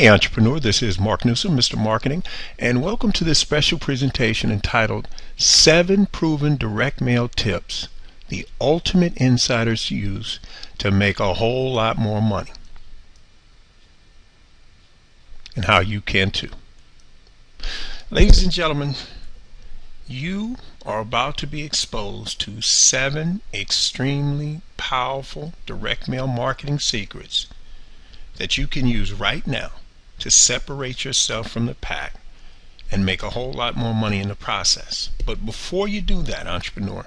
Hey entrepreneur, this is Mark Newsom, Mr. Marketing, and welcome to this special presentation entitled 7 Proven Direct Mail Tips the Ultimate Insiders Use to Make a Whole Lot More Money, and how you can too. Ladies and gentlemen, you are about to be exposed to 7 extremely powerful direct mail marketing secrets that you can use right now to separate yourself from the pack and make a whole lot more money in the process. But before you do that, entrepreneur,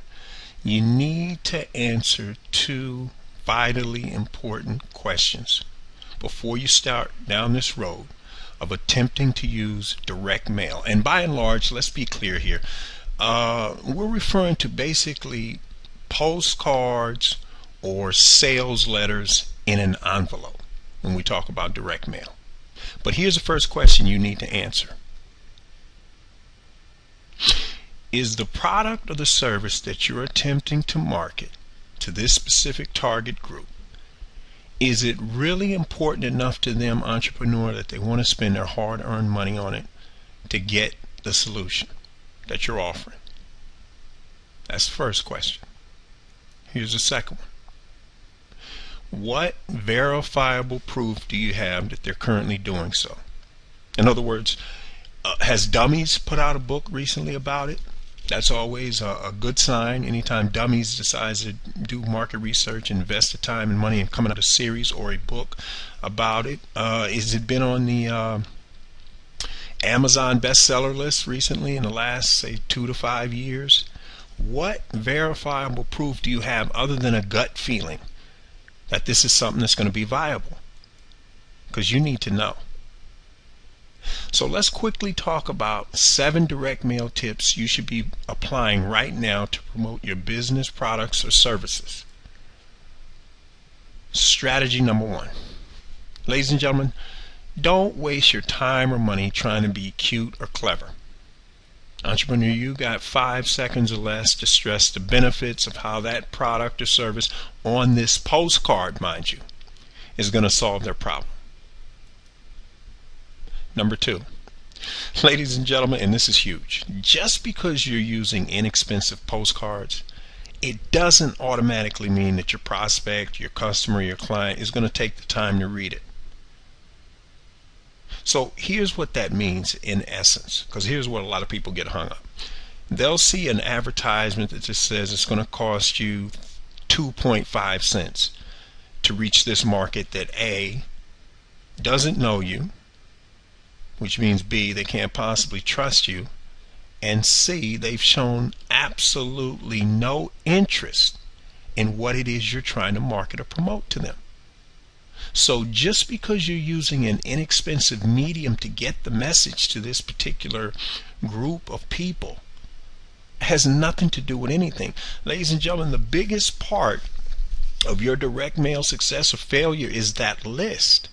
you need to answer 2 vitally important questions before you start down this road of attempting to use direct mail. And by and large, let's be clear here, we're referring to basically postcards or sales letters in an envelope when we talk about direct mail. But here's the first question you need to answer. Is the product or the service that you're attempting to market to this specific target group, is it really important enough to them, entrepreneur, that they want to spend their hard-earned money on it to get the solution that you're offering? That's the first question. Here's the second one. What verifiable proof do you have that they're currently doing so? In other words, has Dummies put out a book recently about it? That's always a good sign. Anytime Dummies decides to do market research, invest the time and money in coming out a series or a book about it. Has it been on the Amazon bestseller list recently in the last, say, 2 to 5 years? What verifiable proof do you have other than a gut feeling that this is something that's going to be viable? Because you need to know. So let's quickly talk about 7 direct mail tips you should be applying right now to promote your business, products, or services. Strategy number 1. Ladies and gentlemen, don't waste your time or money trying to be cute or clever. Entrepreneur, you got 5 seconds or less to stress the benefits of how that product or service on this postcard, mind you, is going to solve their problem. Number 2, ladies and gentlemen, and this is huge, just because you're using inexpensive postcards, it doesn't automatically mean that your prospect, your customer, your client is going to take the time to read it. So here's what that means in essence, because here's what a lot of people get hung up. They'll see an advertisement that just says it's going to cost you 2.5 cents to reach this market that A, doesn't know you, which means B, they can't possibly trust you, and C, they've shown absolutely no interest in what it is you're trying to market or promote to them. So just because you're using an inexpensive medium to get the message to this particular group of people has nothing to do with anything. Ladies and gentlemen, the biggest part of your direct mail success or failure is that list.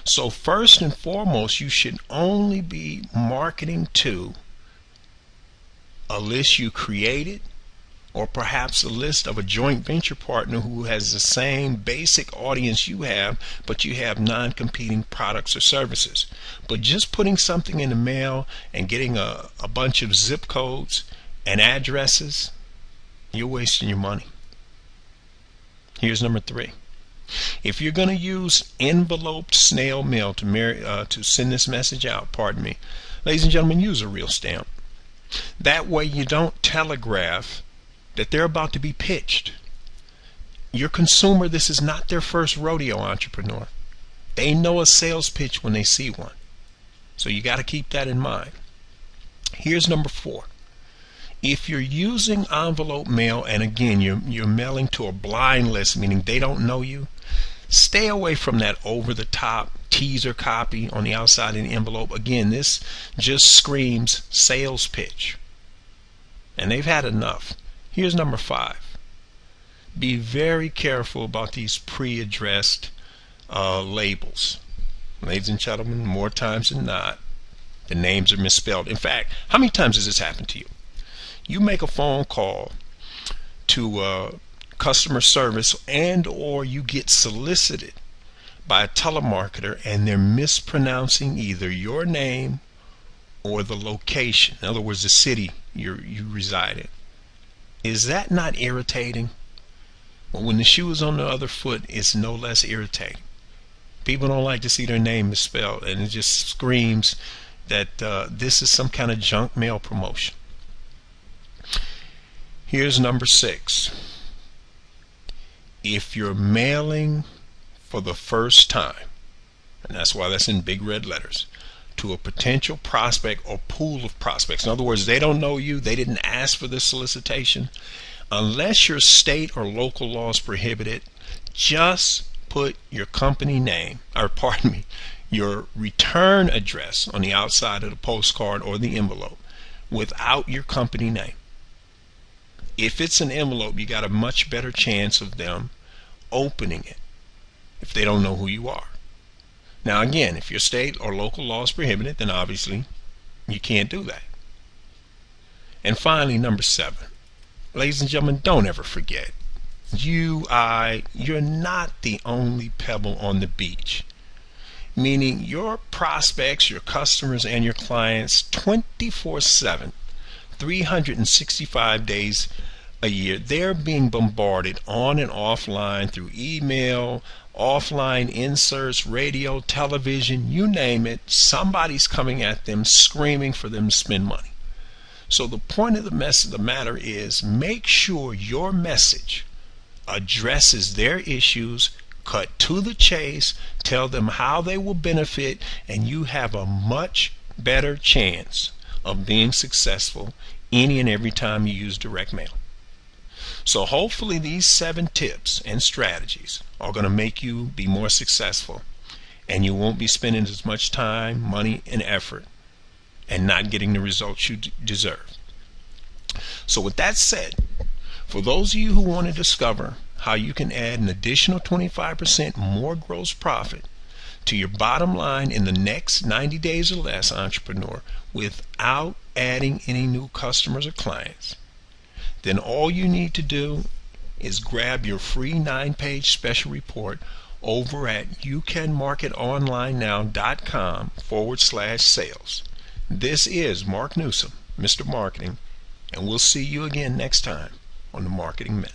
So first and foremost, you should only be marketing to a list you created, or perhaps a list of a joint venture partner who has the same basic audience you have, but you have non-competing products or services. But just putting something in the mail and getting a bunch of zip codes and addresses, you're wasting your money. Here's number 3. If you're going to use enveloped snail mail to send this message out, ladies and gentlemen, use a real stamp. That way you don't telegraph that they're about to be pitched. Your consumer, this is not their first rodeo, entrepreneur. They know a sales pitch when they see one. So you got to keep that in mind. Here's number 4. If you're using envelope mail, and again, you're mailing to a blind list, meaning they don't know you, stay away from that over-the-top teaser copy on the outside of the envelope. Again, this just screams sales pitch. And they've had enough. Here's number 5. Be very careful about these pre-addressed labels. Ladies and gentlemen, more times than not, the names are misspelled. In fact, how many times has this happened to you? You make a phone call to customer service and or you get solicited by a telemarketer and they're mispronouncing either your name or the location, in other words, the city you reside in. Is that not irritating? Well, when the shoe is on the other foot, it's no less irritating. People don't like to see their name misspelled, and it just screams that this is some kind of junk mail promotion. Here's number 6. If you're mailing for the first time, and that's why that's in big red letters, to a potential prospect or pool of prospects, in other words, they don't know you, they didn't ask for this solicitation, unless your state or local laws prohibit it, just put your company name, or pardon me, your return address on the outside of the postcard or the envelope without your company name. If it's an envelope, you got a much better chance of them opening it if they don't know who you are. Now again, if your state or local laws prohibit it, then obviously you can't do that. And finally, number 7. Ladies and gentlemen, don't ever forget, you're not the only pebble on the beach. Meaning your prospects, your customers, and your clients 24/7, 365 days a year, they're being bombarded on and offline through email, offline inserts, radio, television, you name it. Somebody's coming at them screaming for them to spend money. So the point of the matter is, make sure your message addresses their issues, cut to the chase, tell them how they will benefit, and you have a much better chance of being successful any and every time you use direct mail. So hopefully these 7 tips and strategies are going to make you be more successful, and you won't be spending as much time, money, and effort and not getting the results you deserve. So with that said, for those of you who want to discover how you can add an additional 25% more gross profit to your bottom line in the next 90 days or less, entrepreneur, without adding any new customers or clients, then all you need to do is grab your free 9-page special report over at youcanmarketonlinenow.com/sales. This is Mark Newsom, Mr. Marketing, and we'll see you again next time on the Marketing Minute.